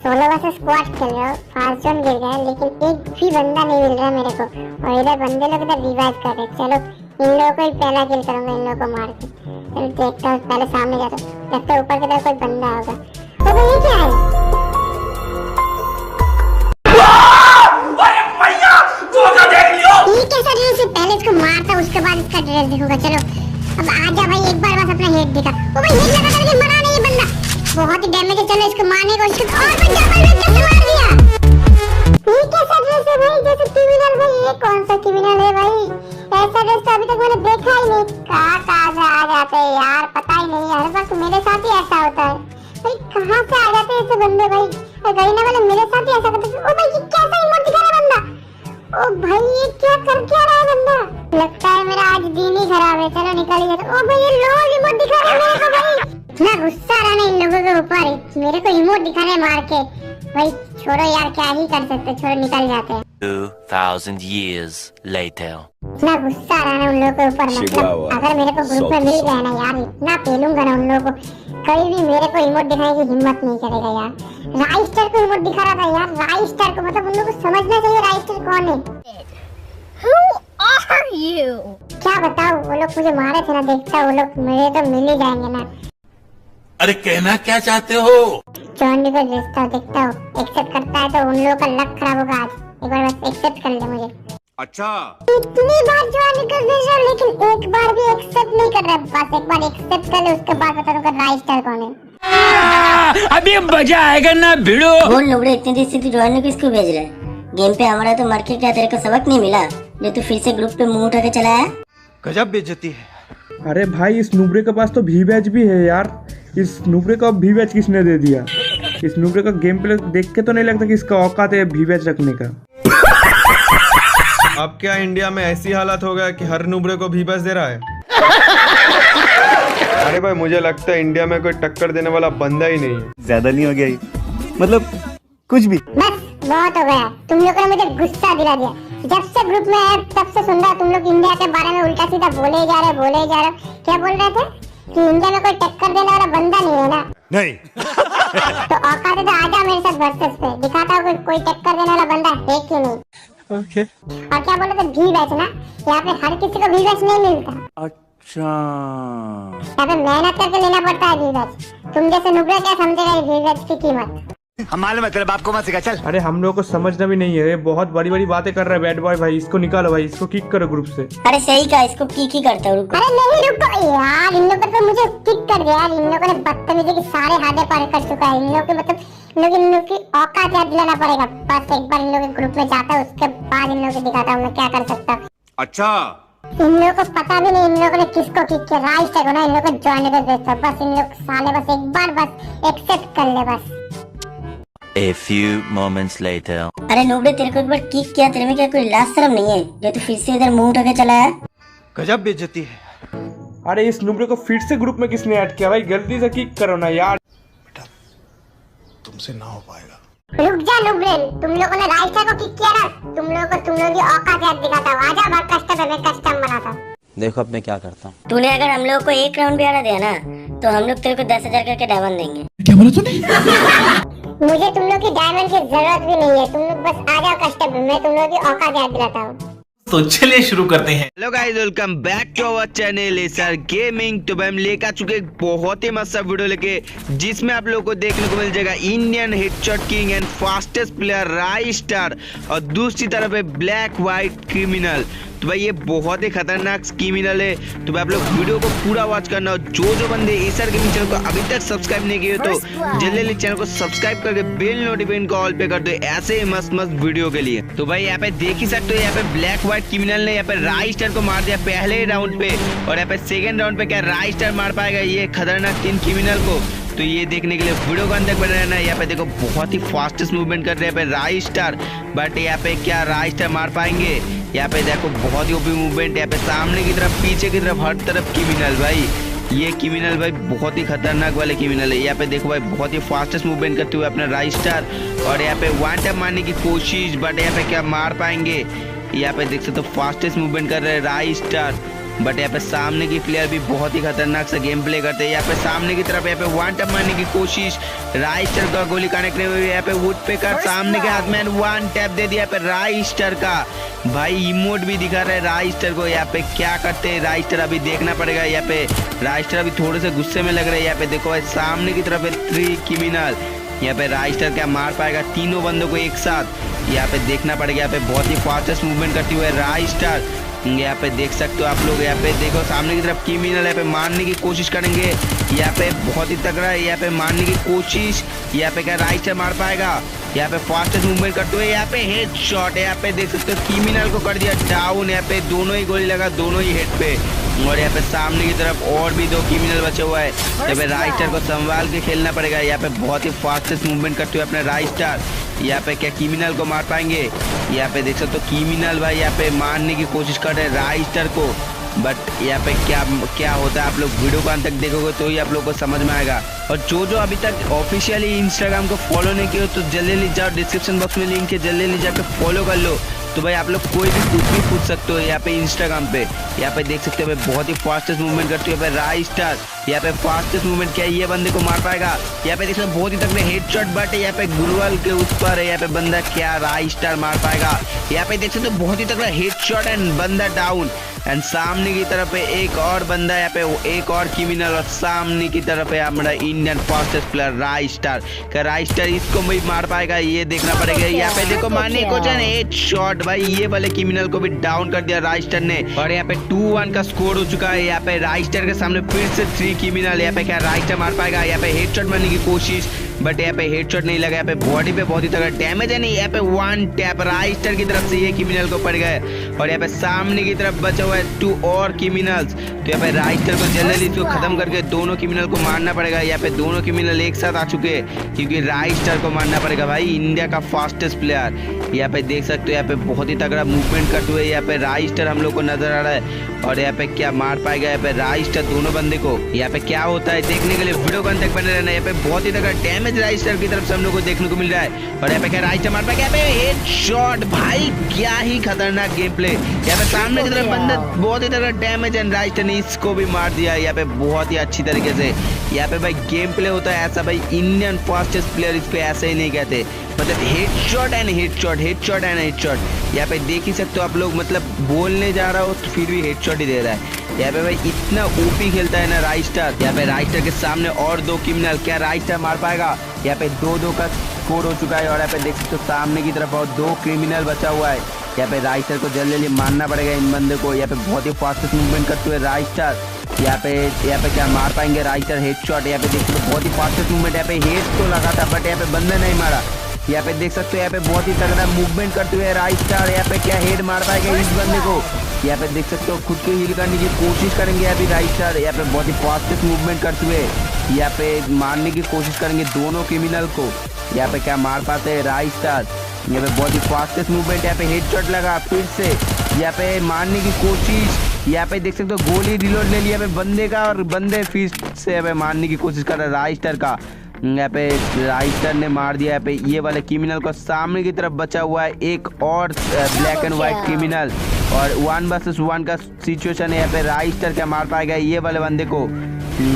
Solo versus squad खेल रहे हो, फास्ट जोन गिर गया लेकिन एक भी बंदा नहीं मिल रहा मेरे को, और इधर बंदे लोग इधर रिवाइव कर रहे। चलो इन लोगों को ही पहला किल करूंगा, इन लोगों को मार के। चलो देखता हूँ, पहले सामने जाता हूँ, लगता है ऊपर की तरफ कोई बंदा होगा। तो ये क्या है? ये कैसा ड्रेस है? पहले इसको मारता उसके बाद इसका ड्रेस देखूंगा। चलो अब आजा भाई, एक बार बस अपना हेड दिखा। ओ भाई हेड लगा था लेकिन मरा नहीं ये बंदा, बहुत ही डैमेज है। चलो इसको मारने को इसको और बच्चा भाई कैसे मार दिया? ये कैसा ड्रेस है भाई? जैसे क्रिमिनल भाई, ये कौन सा क्रिमिनल है भाई? ऐसा ड्रेस तो अभी तक मैंने देखा ही नहीं। कहां से आ जाते हैं यार, पता ही नहीं। हर वक्त मेरे साथ ही ऐसा होता है भाई, कहां से आ जाते हैं ऐसे बंदे भाई? गरीना वाले मेरे साथ ही ऐसा करते हैं। ओ भाई ये कैसा इमोट दिखा रहा है बंदा? ओ भाई ये क्या कर क्या रहा है बंदा? लगता है मेरा आज दिन ही खराब है। चलो निकल ही जाते। ओ भाई ये लोग इमोट दिखा रहे हैं मेरे को भाई, इतना गुस्सा आ रहा है इन लोगों के ऊपर, मेरे को इमोट दिखा रहे मार के। भाई छोड़ो यार, क्या ही कर सकते, छोड़ो निकल जाते हैं। 2000 years later. इतना गुस्सा आ रहा है उन लोगों के ऊपर, मतलब अगर मेरे को ग्रुप में मिल गया ना यार, इतना पेलूंगा ना उन लोगों को, कोई भी मेरे को इमोट दिखाने की हिम्मत नहीं करेगा यार। राइस्टर को इमोट दिखा रहा था यार, राइस्टर को, मतलब उन लोगों को समझना चाहिए राइस्टर कौन है। Who are you? क्या बताओ, वो लोग मुझे मारे थे ना, देखता वो लोग मेरे तो मिल ही जाएंगे ना। अरे कहना क्या चाहते हो? जॉन को रिश्ता देखता हूँ, एक्सेप्ट करता है तो उन लोगों का लक खराब होगा आज। एक बार बस एक्सेप्ट कर ले मुझे। अच्छा इतनी बार जॉन को भेज रहा हूँ लेकिन एक बार भी एक्सेप्ट नहीं कर रहा। बस एक बार एक्सेप्ट कर ले, उसके बाद बता दूंगा राइस्टर कौन है। अभी मजा आएगा ना भिड़ो। बोल नुबड़े, इतनी देर से तू जॉन को किसको भेज रहा है? गेम पे हमारा तो मर के क्या तेरे को सबक नहीं मिला जो तू फिर से ग्रुप पे मुंह उठा के चला है? गजब बेइज्जती है। अरे भाई इस नुबरे के पास तो भी बैच भी है यार। इस नुबरे का भी बैच किसने दे दिया? इस नुबरे का गेम प्ले देख के तो नहीं लगता कि इसका औकात है भी बैच रखने का। अब क्या इंडिया में ऐसी हालत हो गया कि हर नुबरे को भी बस दे रहा है? अरे भाई मुझे लगता है इंडिया में कोई टक्कर देने वाला बंदा ही नहीं है। ज्यादा नहीं हो गया ही? मतलब कुछ भी। बस बहुत हो गया, तुम लोगों ने मुझे गुस्सा दिला दिया। जब से ग्रुप में है तब से सुन रहा तुम लोग इंडिया के बारे में उल्टा सीधा बोले जा रहे। क्या बोल रहे थे कि इंडिया में कोई टक्कर देने वाला बंदा नहीं है ना? नहीं। तो औकात है तो आजा मेरे साथ वर्सेस पे, दिखाता हूँ कोई टक्कर देने वाला बंदा है कि नहीं। ओके। और क्या बोले थे, भी बैच ना, यहाँ पे हर किसी को भी बैच नहीं मिलता। अच्छा यहाँ पे मेहनत करके लेना पड़ता है भी बैच। तुम जैसे नुबड़ा क्या समझेगा भी बैच की कीमत? हमारे मतलब आपको मत सिखा चल। अरे हम लोगों को समझना भी नहीं है, ये बहुत बड़ी बड़ी बातें कर रहा है बैड बॉय भाई। इसको निकालो भाई, इसको किक करो ग्रुप से। अरे सही कहा, इसको की करता हूँ, रुको। अरे नहीं रुको यार, इन लोगों ने मुझे किक कर दिया यार। इन लोगों ने बदतमीजी के सारे हादे पार कर चुका है। इन लोगों के मतलब इन लोगों की औकात याद दिलाना पड़ेगा। बस एक बार इन लोगों के ग्रुप में जाता हूँ, उसके बाद इन लोगों को दिखाता हूँ मैं क्या कर सकता। अच्छा इन लोगों को पता भी नहीं इन लोगों ने किसको किक किया। राइस्टर को ना इन लोगों को ज्वाइन कर देता। बस इन लोग साले बस एक बार बस एक्सेप्ट कर ले बस। A few moments later. अरे नुबड़े, तेरे को एक बार किक किया, तेरे में क्या कोई लाज शर्म नहीं है जो तू फिर से इधर मुंह उठा के चला है? गजब बेइज्जती है। अरे इस नुबरे को फिर से ग्रुप में किसने ऐड किया भाई? गलती से किक करो ना यार। तुमसे ना हो पाएगा। रुक जा नुबरे, तुम लोगों ने राइस्टर को किक किया ना, तुम लोगों की औकात याद दिखाता हूँ। आजा बार कस्टम है, मैं कस्टम बनाता हूँ। देखो अब मैं क्या करता हूँ। तूने अगर हम लोग को एक राउंड भी हरा दिया ना तो हम लोग तेरे को 10,000 करके डायमंड देंगे। क्या बोला तूने? मुझे तुम लोग की डायमंड की जरूरत भी नहीं है। तुम लोग बस आ जाओ कस्टम में, मैं तुम लोग की औकात याद दिलाता हूँ। तो चलिए शुरू करते हैं। Hello guys, welcome back to our channel SR Gaming. तो भाई हम लेकर आ चुके एक बहुत ही मस्त वीडियो लेके, जिसमें आप लोगों को देखने को मिल जाएगा Indian headshot king and fastest player Raistar, और दूसरी तरफ है ब्लैक व्हाइट क्रिमिनल। तो भाई ये बहुत ही खतरनाक क्रिमिनल है। तो भाई आप लोग वीडियो को पूरा वॉच करना, और जो बंदे एसआर गेमिंग चैनल को अभी तक सब्सक्राइब नहीं किए तो जल्दी चैनल को सब्सक्राइब करके बेल नोटिफिकेशन को ऑल पे कर दो ऐसे ही मस्त मस्त वीडियो के लिए। तो भाई यहाँ पे देख ही सकते हो, यहाँ पे ब्लैक व्हाइट क्रिमिनल ने यहाँ पे राइस्टर को मार दिया पहले राउंड पे, और यहाँ पे सेकेंड राउंड पे क्या राइस्टर मार पाएगा ये खतरनाक तीन क्रिमिनल को? तो ये देखने के लिए वीडियो को अंदर बने रहना। यहाँ पे देखो बहुत ही फास्टेस्ट मूवमेंट कर रहे हैं यहाँ पे राइस्टर, बट यहाँ पे क्या राइस्टर मार पाएंगे? यहाँ पे देखो बहुत ही ओपी मूवमेंट, यहाँ पे सामने की तरफ पीछे की तरफ हर तरफ क्रिमिनल। भाई ये क्रिमिनल भाई बहुत ही खतरनाक वाले क्रिमिनल है। यहाँ पे देखो भाई बहुत ही फास्टेस्ट मूवमेंट करते हुए अपना राइस्टर, और यहाँ पे वन टैप मारने की कोशिश, बट यहाँ पे क्या मार पाएंगे? यहाँ पे देख सकते हो फास्टेस्ट मूवमेंट कर रहे हैं राइस्टर, बट यहाँ पे सामने की प्लेयर भी बहुत ही खतरनाक सा गेम प्ले करते हैं। यहाँ पे सामने की तरफ यहाँ पे वन टैप मारने की कोशिश, राइस्टर का गोली कनेक्ट नहीं हुई। यहाँ पे वुडपेकर सामने के हाथ में वन टैप दे दिया। यहाँ पे राइस्टर का भाई इमोट भी दिखा रहा है राइस्टर को। यहाँ पे क्या करते हैं राइस्टर अभी देखना पड़ेगा। यहाँ पे राइस्टर अभी थोड़े से गुस्से में लग रहे हैं। यहाँ पे देखो भाई सामने की तरफ है 3 क्रिमिनल। यहाँ पे राइस्टर क्या मार पाएगा तीनों बंदों को एक साथ, यहाँ पे देखना पड़ेगा। यहाँ पे बहुत ही फास्टेस्ट मूवमेंट करती हुए राइस्टर, यहाँ पे देख सकते हो आप लोग। यहाँ पे देखो सामने की तरफ क्रिमिनल यहाँ पे मारने की कोशिश करेंगे। यहाँ पे बहुत ही तगड़ा है, यहाँ पे मारने की कोशिश। यहाँ पे क्या राइस्टर मार पाएगा। यहाँ पे फास्टेस्ट मूवमेंट करते हुए यहाँ पे हेड शॉट। यहाँ पे देख सकते हो क्रिमिनल को कर दिया डाउन। यहाँ पे दोनों ही गोली लगा, दोनों ही हेड पे। और यहाँ पे सामने की तरफ और भी 2 क्रिमिनल बचे हुआ है। यहाँ पे राइस्टर को संभाल के खेलना पड़ेगा। यहाँ पे बहुत ही फास्टेस्ट मूवमेंट करते हुए अपने राइस्टर, यहाँ पे क्या क्रिमिनल को मार पाएंगे। यहाँ पे देख सकते हो क्रिमिनल भाई यहाँ पे मारने की कोशिश कर रहे हैं राइस्टर को, बट यहाँ पे क्या होता है आप लोग वीडियो को अंत तक देखोगे तो ही आप लोग को समझ में आएगा। और जो अभी तक ऑफिशियली इंस्टाग्राम को फॉलो नहीं किया तो जल्दी जाओ, डिस्क्रिप्शन बॉक्स में लिंक है, जल्दी जाकर फॉलो कर लो। तो भाई आप लोग कोई भी कुछ भी पूछ सकते हो यहाँ पे इंस्टाग्राम पे। यहाँ पे देख सकते हो भाई बहुत ही फास्टेस्ट मूवमेंट करते हो भाई राइस्टर। यहाँ पे फास्टेस्ट मूवमेंट क्या ये बंदे को मार पाएगा। यहाँ पे देख सकते हो बहुत ही तगड़े हेडशॉट, बट यहाँ पे गुलवाल के उस पर है। यहाँ पे बंदा क्या राइस्टर मार पाएगा। यहाँ पे देख सकते हो बहुत ही तगड़ा हेडशॉट एंड बंदा डाउन। एंड सामने की तरफ है एक और बंदा, यहाँ पे एक और क्रिमिनल, और सामने की तरफ है हमारा इंडियन फास्टेस्ट प्लेयर राइस्टर। क्या राइस्टर इसको भी मार पाएगा ये देखना पड़ेगा। यहाँ पे देखो मारने को एक शॉट भाई ये वाले क्रिमिनल को भी डाउन कर दिया राइस्टर ने। और यहाँ पे 2-1 का स्कोर हो चुका है। यहाँ पे राइस्टर के सामने फिर से 3 क्रिमिनल। यहाँ पे क्या राइस्टर मार पाएगा। यहाँ पे हेडशॉट मारने की कोशिश, बट यहाँ पे हेडशॉट नहीं लगा। यहाँ पे बॉडी पे बहुत ही तगड़ा डैमेज है नहीं। यहाँ पे 1 टैप राइस्टर की तरफ से ये क्रिमिनल को पड़ गए। और यहाँ पे सामने की तरफ बचा हुआ है 2 और क्रिमिनल्स। तो यहाँ पे राइस्टर को जल्दी इसको खत्म करके दोनों क्रिमिनल को मारना पड़ेगा। यहाँ पे दोनों क्रिमिनल एक साथ आ चुके हैं क्योंकि राइस्टर को मारना पड़ेगा भाई, इंडिया का फास्टेस्ट प्लेयर। यहाँ पे देख सकते हो यहाँ पे बहुत ही तगड़ा मूवमेंट करते हुए यहाँ पे राइस्टर हम लोग को नजर आ रहा है। और यहाँ पे क्या मार पाएगा यहाँ पे राइस्टर दोनों बंदे को। यहाँ पे क्या होता है देखने के लिए वीडियो को अंत तक बने रहना। यहाँ पे बहुत ही तगड़ा डैमेज राइस्टर की तरफ से हम लोग को देखने को मिल रहा है। और यहाँ पे क्या राइस्टर मार पाएगा। यहाँ पे हेडशॉट भाई क्या ही खतरनाक गेम प्ले। यहाँ पे सामने की तरफ बंदा बहुत ही तगड़ा डैमेज एंड राइस्टर ने इसको भी मार दिया यहाँ पे बहुत ही अच्छी तरीके से। यहाँ पे भाई गेम प्ले होता है ऐसा भाई, इंडियन फास्टेस्ट प्लेयर इसको ऐसे ही नहीं कहते, मतलब headshot and headshot, headshot and headshot. यहाँ पे देख ही सकते हो आप लोग, मतलब बोलने जा रहा हो तो फिर भी हेडशॉट ही दे रहा है। यहाँ पे भाई इतना ओपी खेलता है ना राइस्टर। यहाँ पे राइस्टर के सामने और 2 क्रिमिनल, क्या राइस्टर मार पाएगा। यहाँ पे 2-2 का स्कोर हो चुका है। और यहाँ पे देख सकते हो सामने की तरफ और 2 क्रिमिनल बचा हुआ है। यहाँ पे राइस्टर को जल्दी मारना पड़ेगा इन बंदे को। यहाँ पे बहुत ही फास्टेस्ट मूवमेंट करते हुए राइस्टर, यहाँ पे क्या मार पाएंगे राइस्टर हेडशॉट। यहाँ पे देख सकते हो बहुत ही फास्टेस्ट मूवमेंट, यहाँ पे हेड तो लगा था बट यहाँ पे बंदा नहीं मारा। यहाँ पे देख सकते हो यहाँ पे बहुत ही तगड़ा मूवमेंट करते हुए राइस्टर, यहाँ पे क्या हेड मार पाएगा इस बंदे को। यहाँ पे देख सकते हो खुद के हील करने की कोशिश करेंगे अभी राइस्टर। यहाँ पे बहुत ही फास्टेस्ट मूवमेंट करते हुए यहाँ पे मारने की कोशिश करेंगे दोनों क्रिमिनल को। यहाँ पे क्या मार पाते हैं राइस्टर। यहाँ पे बहुत ही फास्टेस्ट मूवमेंट, यहाँ पे हेडशॉट लगा फिर से, यहाँ पे मारने की कोशिश। यहाँ पे देख सकते हो गोली रिलोड ले लिया बंदे का और बंदे फिर से यहाँ पे मारने की कोशिश कर रहा है राइस्टर का। यहाँ पे राइस्टर ने मार दिया यहाँ पे ये वाले क्रिमिनल को। सामने की तरफ बचा हुआ है एक और ब्लैक एंड व्हाइट क्रिमिनल और 1 वर्सेस 1 का सिचुएशन है। यहाँ पे राइस्टर क्या मार पाएगा ये वाले बंदे को।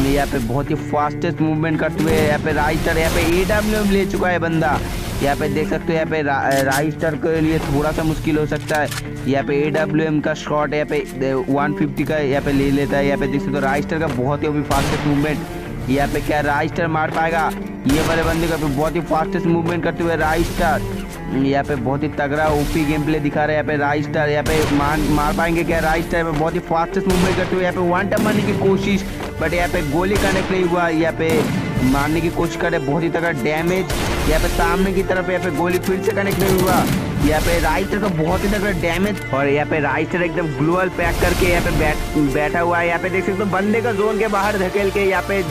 यहाँ पे बहुत ही फास्टेस्ट मूवमेंट करते हुए यहाँ पे राइस्टर, यहाँ पे AWM ले चुका है बंदा। यहाँ पे देख सकते हो यहाँ पे राइस्टर के लिए थोड़ा सा मुश्किल हो सकता है। यहाँ पे AWM का शॉट यहाँ पे 150 का यहाँ पे ले लेता है। यहाँ पे देख सकते हो राइस्टर का बहुत ही फास्टेस्ट मूवमेंट। यहाँ पे क्या राइस्टर मार पाएगा ये वाले बंदे का। बहुत ही फास्टेस्ट मूवमेंट करते हुए राइस्टर, यहाँ पे बहुत ही तगड़ा ओपी गेम प्ले दिखा रहा है यहाँ पे राइस्टर। यहाँ पे मार पाएंगे क्या राइस्टर। यहाँ पे बहुत ही फास्टेस्ट मूवमेंट करते हुए यहाँ पे 1 टैप मारने की कोशिश, बट यहाँ पे गोली कनेक्ट नहीं हुआ। यहाँ पे मारने की कोशिश करे, बहुत ही तगड़ा डैमेज। यहाँ पे सामने की तरफ यहाँ पे गोली फिर से कनेक्ट नहीं हुआ। यहाँ पे राइस्टर का बहुत ही तगड़ा डैमेज। और यहाँ पे राइस्टर एकदम ग्लोअल पैक करके यहाँ पे बैठा हुआ है। यहाँ पे देख सकते हो बंदे का जोन के बाहर धकेल के यहाँ पे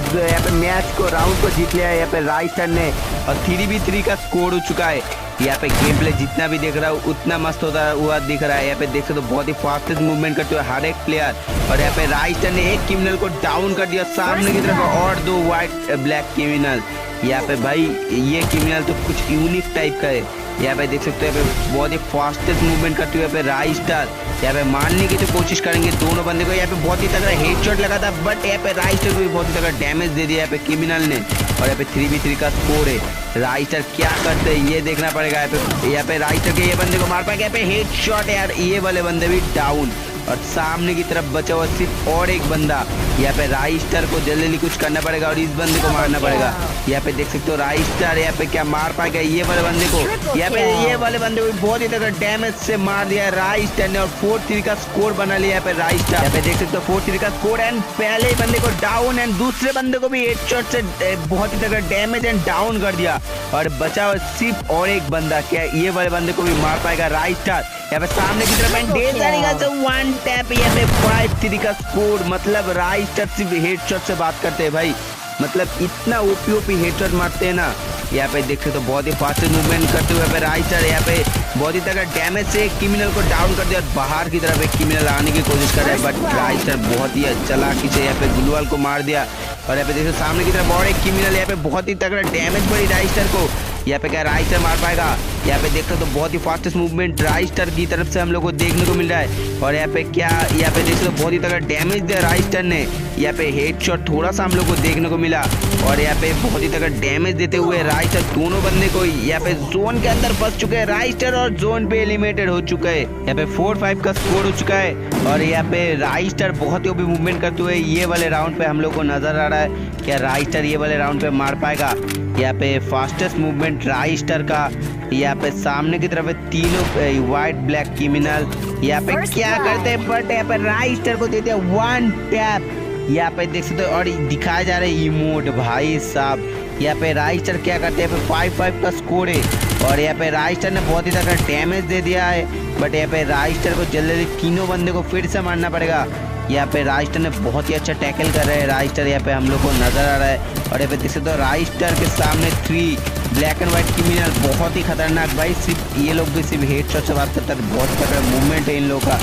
मैच को राउंड को जीत लिया है यहाँ पे राइस्टर ने। और 3v3 का स्कोर हो चुका है। यहाँ पे गेम प्ले जितना भी देख रहा हूँ उतना मस्त होता हुआ दिख रहा है। यहाँ पे देख सकते हो बहुत ही फास्टेस्ट मूवमेंट करते हुए हर एक प्लेयर। और यहाँ पे राइस्टर ने एक क्रिमिनल को डाउन कर दिया। सामने की तरफ और 2 व्हाइट ब्लैक क्रिमिनल। यहाँ पे भाई ये क्रिमिनल तो कुछ यूनिक टाइप का है। यहाँ पे देख सकते हो यहाँ पे बहुत ही फास्टेस्ट मूवमेंट करते हुए यहाँ पे राइस्टर यहाँ पे मारने की तो कोशिश करेंगे दोनों बंदे को। यहाँ पे बहुत ही तगड़ा हेडशॉट लगा था बट यहाँ पे राइस्टर को भी बहुत ही तगड़ा डैमेज दे दिया यहाँ पे क्रिमिनल ने। और यहाँ पे 3v3 का स्कोर है। राइस्टर क्या करते हैं ये देखना पड़ेगा। यहाँ पे राइस्टर के ये बंदे को मार पाएगा। यहाँ पे हेडशॉट यार, ये वाले बंदे भी डाउन। और सामने की तरफ बचा हुआ सिर्फ और एक बंदा। यहाँ पे राइस्टर को जल्दी कुछ करना पड़ेगा और इस बंदे को मारना पड़ेगा। यहाँ पे देख सकते हो राइस्टर यहाँ पे क्या मार पाएगा ये वाले बंदे को। यहाँ पे ये वाले बंदे को बहुत ही तगड़ा डैमेज से मार दिया राइस्टर ने और 4-3 का स्कोर बना लिया यहाँ पे राइस्टर। यहाँ पे देख सकते हो 4-3 का स्कोर एंड पहले ही बंदे को डाउन एंड दूसरे बंदे को भी हेडशॉट से बहुत ही तगड़ा डैमेज एंड डाउन कर दिया। और बचा हुआ सिर्फ और एक बंदा, क्या ये वाले बंदे को भी मार पाएगा राइस्टर। यहाँ पे सामने की तरफ वन टैप यहाँ पे 5-3 का स्कोर। मतलब राइस्टर सिर्फ हेडशॉट से बात करते हैं भाई, मतलब इतना ओपी हेडशॉट मारते हैं ना। यहाँ पे देख सकते हो बहुत ही फास्ट मूवमेंट करते हुए यहाँ पे राइस्टर यहाँ पे बहुत ही तगड़ा डैमेज से एक क्रिमिनल को डाउन कर दिया और बाहर की तरफ एक क्रिमिनल आने की कोशिश कर रहा है बट राइस्टर बहुत ही चालाकी से यहाँ पे गुलवाल को मार दिया। और यहाँ पे देखो सामने की तरफ और एक क्रिमिनल यहाँ पे बहुत ही तगड़ा डैमेज पड़ी राइस्टर को। यहाँ पे क्या राइस्टर मार पाएगा। यहाँ पे देखो तो बहुत ही फास्टेस्ट मूवमेंट राइस्टर की तरफ से हम लोग को देखने को मिल रहा है। और यहाँ पे क्या यहाँ पे देखो तो बहुत ही तगड़ा डैमेज दिया राइस्टर ने। यहाँ पे हेडशॉट थोड़ा सा हम लोग को देखने को मिला और यहाँ पे बहुत ही तगड़ा डैमेज देते हुए राइस्टर दोनों बंदे को यहाँ पे जोन के अंदर फंस चुके हैं राइस्टर और जोन पे एलिमिनेटेड हो चुका है। यहाँ पे 4-5 का स्कोर हो चुका है और यहाँ पे राइस्टर बहुत ही मूवमेंट करते हुए ये वाले राउंड पे हम लोग को नजर आ रहा है। क्या राइस्टर ये वाले राउंड पे मार पाएगा। यहाँ पे फास्टेस्ट मूवमेंट राइस्टर का। यहाँ पे सामने की तरफ तीनों व्हाइट ब्लैक क्रिमिनल यहाँ पे क्या करते हैं बट यहाँ पे राइस्टर को देते हैं 1 टैप। यहाँ पे देख सकते हो और दिखाया जा रहा है इमोट भाई साहब। यहाँ पे राइस्टर क्या करते हैं, यहाँ पे 5-5 का स्कोर है और यहाँ पे राइस्टर ने बहुत ही तगड़ा डैमेज दे दिया है बट यहाँ पे राइस्टर को जल्दी तीनों बंदे को फिर से मारना पड़ेगा। यहाँ पे राइस्टर ने बहुत ही अच्छा टैकल कर रहे हैं राइस्टर यहाँ पे हम लोग को नजर आ रहा है। और यहाँ पे देख सकते हो राइस्टर के सामने 3 ब्लैक एंड व्हाइट क्रिमिनल बहुत ही खतरनाक भाई। सिर्फ ये लोग भी सिर्फ हेडशॉट से बात करते हैं, बहुत तगड़ा मूवमेंट है इन लोग का।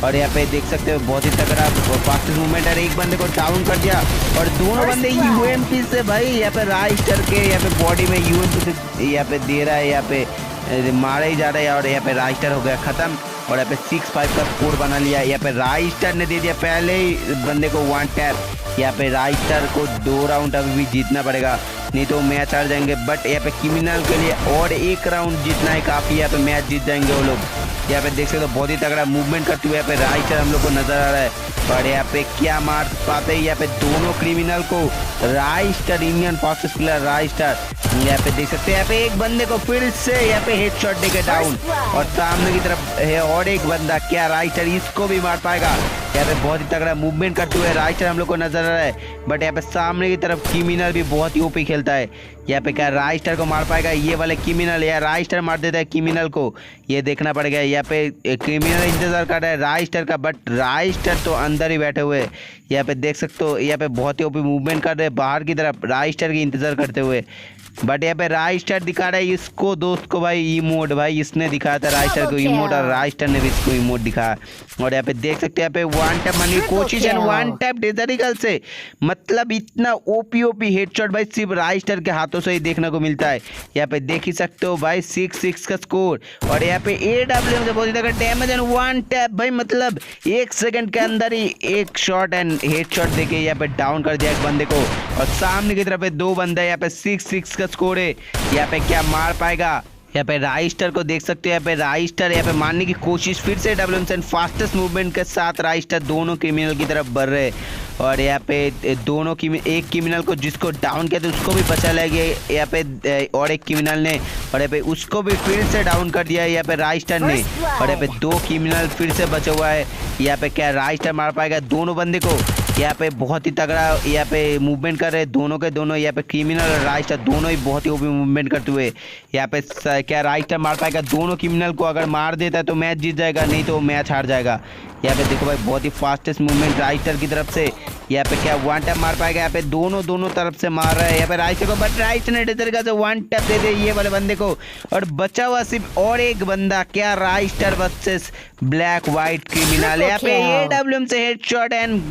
और यहाँ पे देख सकते हो बहुत ही तगड़ा फास्टेस्ट मूवमेंट है। एक बंदे को डाउन कर दिया और दोनों बंदे यूएमपी से भाई यहाँ पे राइस्टर के यहाँ पे बॉडी में यूएमपी से यहाँ पे दे रहा है, यहाँ पे मारा ही जा रहा है और यहाँ पे राइस्टर हो गया खत्म। और यहाँ पे 6-5 का स्कोर बना लिया। यहाँ पे राइस्टर ने दे दिया पहले ही बंदे को 1 टैप। यहाँ पे राइस्टर को 2 राउंड अभी भी जीतना पड़ेगा नहीं तो मैच हार जाएंगे बट यहाँ पे क्रिमिनल के लिए और 1 राउंड जीतना है काफ़ी। यहाँ पे मैच जीत जाएंगे वो लोग। यहाँ पे देख सकते हो बहुत ही तगड़ा मूवमेंट करते हुए यहाँ पे राइस्टर हम लोग को नजर आ रहा है। और यहाँ पे क्या मार पाते हैं यहाँ पे दोनों क्रिमिनल को Raistar, Indian fastest player Raistar. यहाँ पे देख सकते हैं यहाँ पे एक बंदे को फिर से यहाँ पे हेडशॉट देके डाउन और सामने की तरफ है और एक बंदा, क्या राइस्टर इसको भी मार पाएगा। यहाँ पे बहुत ही तगड़ा मूवमेंट करते हुए राइस्टर हम लोग को नजर आ रहा है बट यहाँ पे सामने की तरफ क्रिमिनल भी बहुत ही ओपी खेलता है। यहाँ पे क्या राइस्टर को मार पाएगा ये वाले क्रिमिनल या राइस्टर मार देता है क्रिमिनल को, ये देखना पड़ेगा। यहाँ पे क्रिमिनल इंतजार कर रहा है राइस्टर का बट राइस्टर तो अंदर ही बैठे हुए। यहाँ पे देख सकते हो यहाँ पे बहुत ही ओपी मूवमेंट कर रहे हैं बाहर की तरफ राइस्टर की इंतजार करते हुए बट यहाँ पे राइस्टर दिखा रहा है इसको दोस्त को भाई इमोट, भाई इसने दिखाया था राइस्टर को इमोट और राइस्टर ने भी इसको इमोट दिखाया। और यहाँ पे देख सकते हैं यहाँ पे 1 टैप मारने की कोशिश है 1 टैप डेजरिकल से। मतलब इतना ओपी हेडशॉट भाई सिर्फ राइस्टर के हाथों से ही देखने को मिलता है। यहाँ पे देख ही सकते हो भाई 6-6 का स्कोर और यहाँ पे AWM से बहुत ही डैमेज एंड 1 टैप भाई। मतलब 1 सेकंड के अंदर ही एक शॉट एंड हेडशॉट देके यहाँ पे डाउन कर दिया एक बंदे को। और सामने की तरफ 2 बंदे यहाँ पे 6-6 का स्कोर है। यहाँ पे क्या मार पाएगा। यहाँ पे राइस्टर को देख सकते हो यहाँ पे राइस्टर यहाँ पे मारने की कोशिश फिर से WM फास्टेस्ट मूवमेंट के साथ राइस्टर दोनों क्रिमिनल की तरफ बढ़ रहे और यहाँ पे दोनों एक क्रिमिनल को जिसको डाउन किया था उसको भी बचा लेंगे यहाँ पे और एक क्रिमिनल ने और यहाँ पे उसको भी फिर से डाउन कर दिया है यहाँ पे राइस्टर ने। और यहाँ पे 2 क्रिमिनल फिर से बचा हुआ है। यहाँ पे क्या राइस्टर मार पाएगा दोनों बंदे को। यहाँ पे बहुत ही तगड़ा यहाँ पे मूवमेंट कर रहे हैं दोनों के दोनों। यहाँ पे क्रिमिनल और राइस्टर दोनों ही बहुत ही मूवमेंट करते हुए यहाँ पे क्या राइस्टर मार पाएगा दोनों क्रिमिनल को। अगर मार देता है तो मैच जीत जाएगा नहीं तो मैच हार जाएगा। यहाँ पे देखो भाई बहुत ही फास्टेस्ट मूवमेंट राइस्टर की तरफ से। यहाँ पे क्या 1 टैप मार पाएगा। यहाँ पे दोनों तरफ से मार रहा है यहाँ पे राइस्टर को बट राइस्टर ने तरीके से 1 टैप दे दे ये वाले बंदे को और बचा हुआ सिर्फ और एक बंदा, क्या Raistar versus black white criminal. यहाँ पे AWM से हेडशॉट एंड